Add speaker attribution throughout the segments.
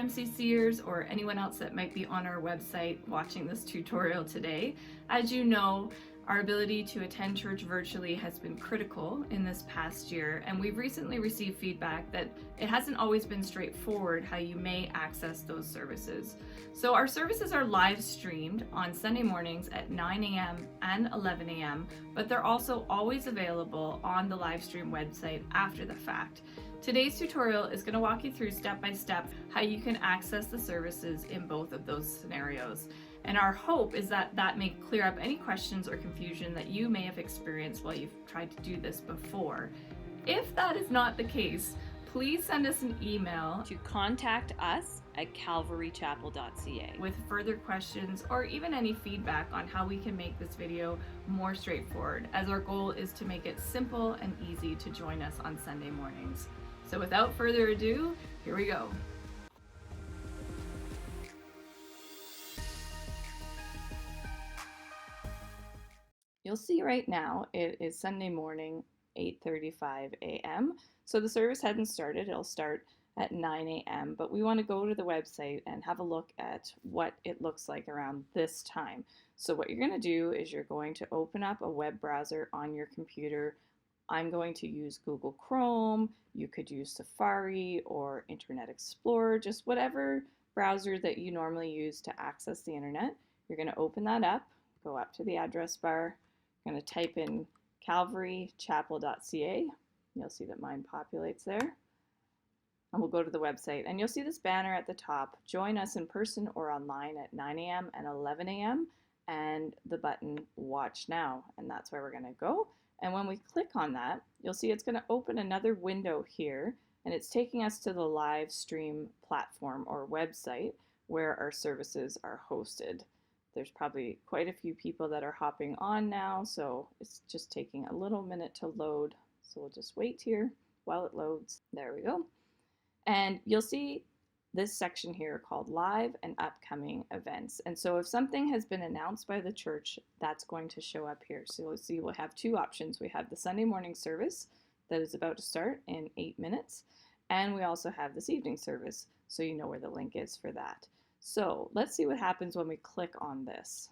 Speaker 1: RMCCers or anyone else that might be on our website watching this tutorial today. As you know, our ability to attend church virtually has been critical in this past year, and we've recently received feedback that it hasn't always been straightforward how you may access those services. So our services are live streamed on Sunday mornings at 9 a.m. and 11 a.m., but they're also always available on the Livestream website after the fact. Today's tutorial is going to walk you through step by step how you can access the services in both of those scenarios. And our hope is that that may clear up any questions or confusion that you may have experienced while you've tried to do this before. If that is not the case, please send us an email
Speaker 2: to contact us at calvarychapel.ca
Speaker 1: with further questions or even any feedback on how we can make this video more straightforward, as our goal is to make it simple and easy to join us on Sunday mornings. So without further ado, here we go. You'll see right now it is Sunday morning, 8:35 a.m. So the service hasn't started. It'll start at 9 a.m. But we want to go to the website and have a look at what it looks like around this time. So what you're going to do is you're going to open up a web browser on your computer. I'm going to use Google Chrome. You could use Safari or Internet Explorer, just whatever browser that you normally use to access the internet. You're going to open that up, go up to the address bar. I'm going to type in calvarychapel.ca. You'll see that mine populates there. And we'll go to the website, and you'll see this banner at the top. Join us in person or online at 9 a.m. and 11 a.m. and the button Watch Now, and that's where we're going to go. And when we click on that, you'll see it's going to open another window here, and it's taking us to the live stream platform or website where our services are hosted. There's probably quite a few people that are hopping on now, so it's just taking a little minute to load. So we'll just wait here while it loads. There we go. And you'll see this section here called Live and Upcoming Events. And so if something has been announced by the church, that's going to show up here. So you'll see we'll have two options. We have the Sunday morning service that is about to start in 8 minutes, and we also have this evening service, so you know where the link is for that. So let's see what happens when we click on this.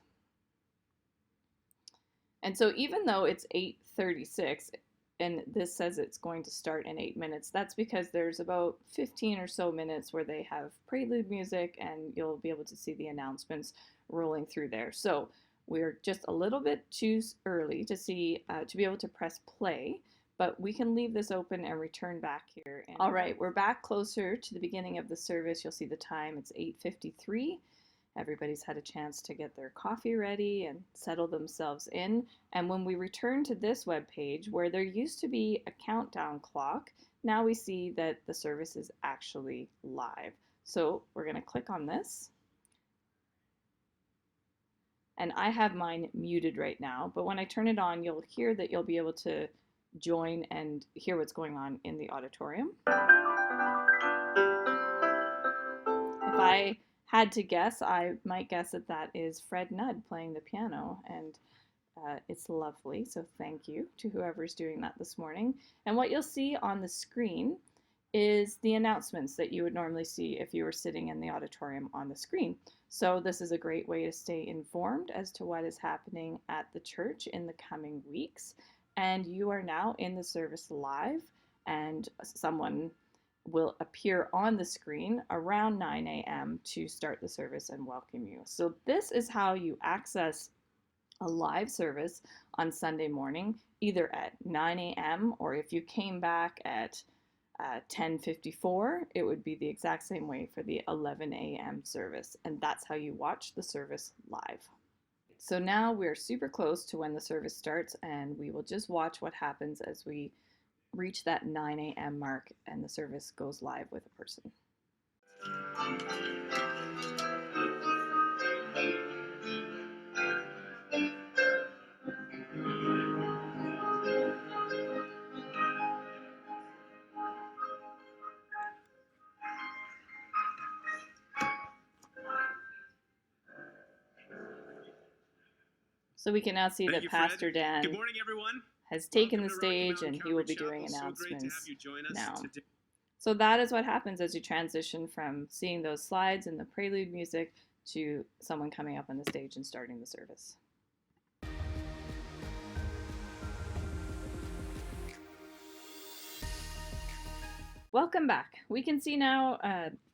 Speaker 1: And so even though it's 8:36 and this says it's going to start in 8 minutes, that's because there's about 15 or so minutes where they have prelude music, and you'll be able to see the announcements rolling through there. So we're just a little bit too early to see to be able to press play, but we can leave this open and return back here. All right, we're back closer to the beginning of the service. You'll see the time, it's 8:53. Everybody's had a chance to get their coffee ready and settle themselves in. And when we return to this web page where there used to be a countdown clock, now we see that the service is actually live. So we're going to click on this. And I have mine muted right now, but when I turn it on, you'll hear that you'll be able to join and hear what's going on in the auditorium. If I had to guess, I might guess that that is Fred Nudd playing the piano, and it's lovely, so thank you to whoever's doing that this morning. And what you'll see on the screen is the announcements that you would normally see if you were sitting in the auditorium on the screen. So this is a great way to stay informed as to what is happening at the church in the coming weeks. And you are now in the service live, and someone will appear on the screen around 9 a.m. to start the service and welcome you. So this is how you access a live service on Sunday morning, either at 9 a.m. or if you came back at 10:54, it would be the exact same way for the 11 a.m. service, and that's how you watch the service live. So now we're super close to when the service starts, and we will just watch what happens as we reach that 9 a.m. mark and the service goes live with a person. So we can now see that Pastor Dan has taken the stage, and he will be doing announcements now. So that is what happens as you transition from seeing those slides and the prelude music to someone coming up on the stage and starting the service. Welcome back. We can see now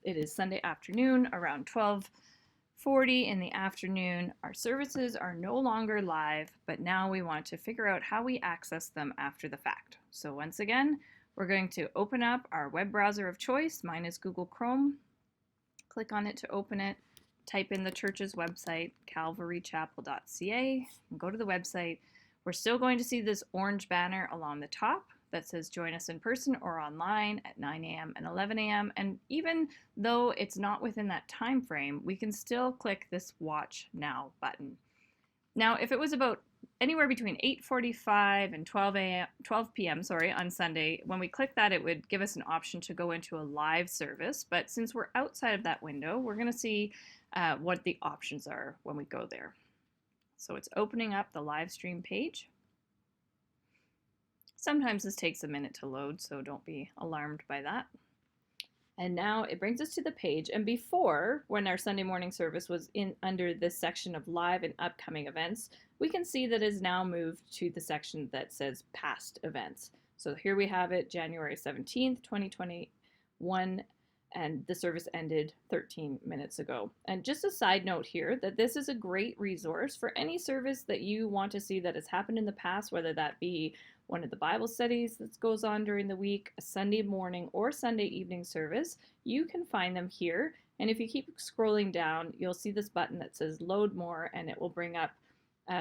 Speaker 1: it is Sunday afternoon around 12:40 in the afternoon. Our services are no longer live, but now we want to figure out how we access them after the fact. So once again, we're going to open up our web browser of choice. Mine is Google Chrome. Click on it to open it. Type in the church's website, calvarychapel.ca, and go to the website. We're still going to see this orange banner along the top that says join us in person or online at 9 a.m. and 11 a.m. And even though it's not within that time frame, we can still click this watch now button. Now, if it was about anywhere between 8:45 and 12 p.m. on Sunday, when we click that, it would give us an option to go into a live service. But since we're outside of that window, we're going to see what the options are when we go there. So it's opening up the live stream page. Sometimes this takes a minute to load, so don't be alarmed by that. And now it brings us to the page. And before, when our Sunday morning service was in under this section of live and upcoming events, we can see that it is now moved to the section that says past events. So here we have it, January 17th, 2021, and the service ended 13 minutes ago. And just a side note here that this is a great resource for any service that you want to see that has happened in the past, whether that be one of the Bible studies that goes on during the week, a Sunday morning or Sunday evening service. You can find them here. And if you keep scrolling down, you'll see this button that says load more, and it will bring up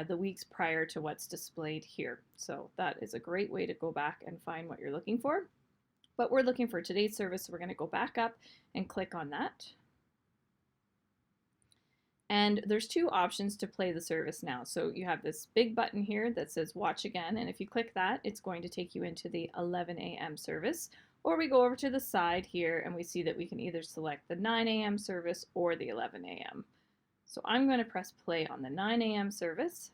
Speaker 1: the weeks prior to what's displayed here. So that is a great way to go back and find what you're looking for. But we're looking for today's service, so we're going to go back up and click on that. And there's two options to play the service now. So you have this big button here that says watch again, and if you click that, it's going to take you into the 11 a.m. service. Or we go over to the side here and we see that we can either select the 9 a.m. service or the 11 a.m. So I'm going to press play on the 9 a.m. service.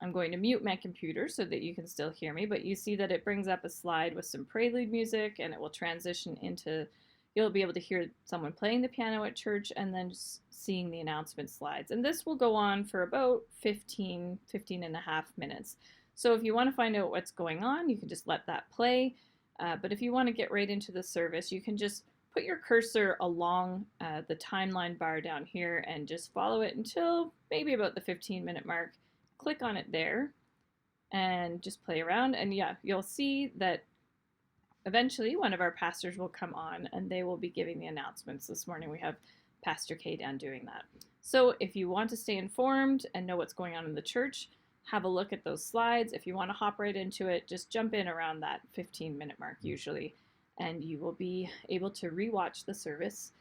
Speaker 1: I'm going to mute my computer so that you can still hear me, but you see that it brings up a slide with some prelude music, and it will transition into, you'll be able to hear someone playing the piano at church and then just seeing the announcement slides. And this will go on for about 15 and a half minutes. So if you want to find out what's going on, you can just let that play. But if you want to get right into the service, you can just put your cursor along the timeline bar down here and just follow it until maybe about the 15-minute mark. Click on it there and just play around. And yeah, you'll see that eventually one of our pastors will come on and they will be giving the announcements. This morning we have Pastor Kay down doing that. So if you want to stay informed and know what's going on in the church, have a look at those slides. If you want to hop right into it, just jump in around that 15-minute mark usually, and you will be able to rewatch the service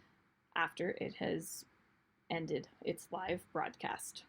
Speaker 1: after it has ended its live broadcast.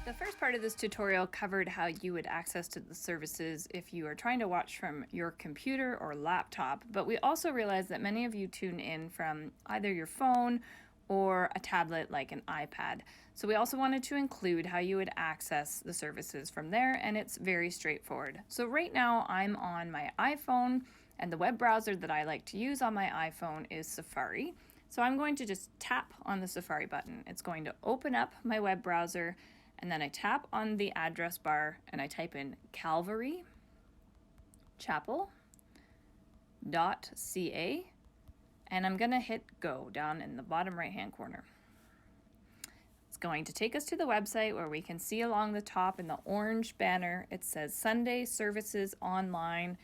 Speaker 2: The first part of this tutorial covered how you would access to the services if you are trying to watch from your computer or laptop, but we also realized that many of you tune in from either your phone or a tablet like an iPad. So we also wanted to include how you would access the services from there, and it's very straightforward. So right now I'm on my iPhone, and the web browser that I like to use on my iPhone is Safari. So I'm going to just tap on the Safari button. It's going to open up my web browser, and then I tap on the address bar and I type in calvarychapel.ca, and I'm gonna hit go down in the bottom right hand corner. It's going to take us to the website where we can see along the top in the orange banner, it says Sunday Services Online,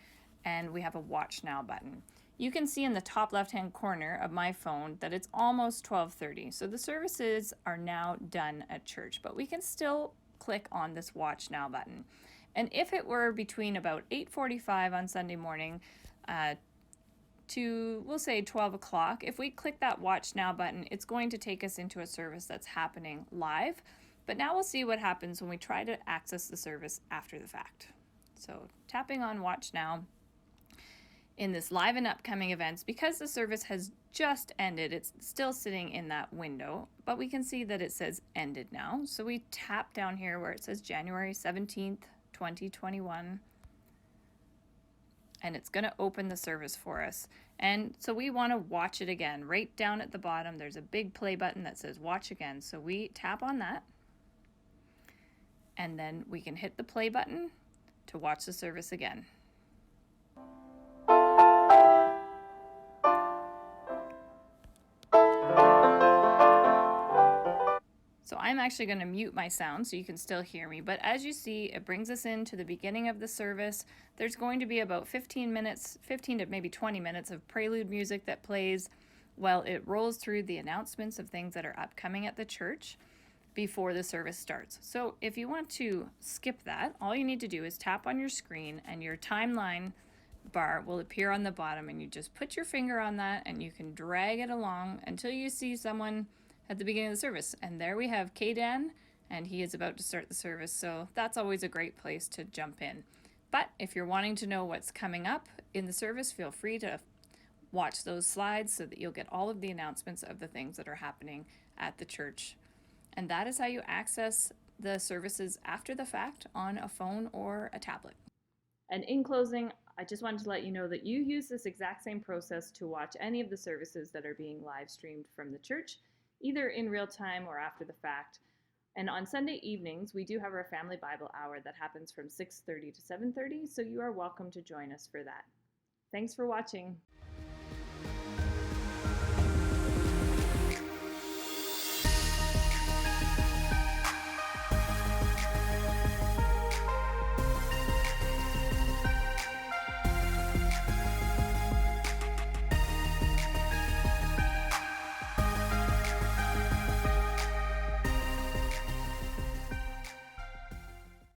Speaker 2: and we have a Watch Now button. You can see in the top left-hand corner of my phone that it's almost 12:30, so the services are now done at church, but we can still click on this Watch Now button. And if it were between about 8:45 on Sunday morning to, we'll say 12 o'clock, if we click that Watch Now button, it's going to take us into a service that's happening live. But now we'll see what happens when we try to access the service after the fact. So tapping on Watch Now, in this live and upcoming events, because the service has just ended, it's still sitting in that window, but we can see that it says ended now. So we tap down here where it says January 17th, 2021, and it's going to open the service for us. And so we want to watch it again. Right down at the bottom, there's a big play button that says watch again. So we tap on that, and then we can hit the play button to watch the service again. So I'm actually going to mute my sound so you can still hear me. But as you see, it brings us into the beginning of the service. There's going to be about 15 to maybe 20 minutes of prelude music that plays while it rolls through the announcements of things that are upcoming at the church before the service starts. So if you want to skip that, all you need to do is tap on your screen and your timeline bar will appear on the bottom, and you just put your finger on that and you can drag it along until you see someone at the beginning of the service. And there we have Kaydan, and he is about to start the service. So that's always a great place to jump in. But if you're wanting to know what's coming up in the service, feel free to watch those slides so that you'll get all of the announcements of the things that are happening at the church. And that is how you access the services after the fact on a phone or a tablet.
Speaker 1: And in closing, I just wanted to let you know that you use this exact same process to watch any of the services that are being live streamed from the church, either in real time or after the fact. And on Sunday evenings, we do have our Family Bible Hour that happens from 6:30 to 7:30, so you are welcome to join us for that. Thanks for watching.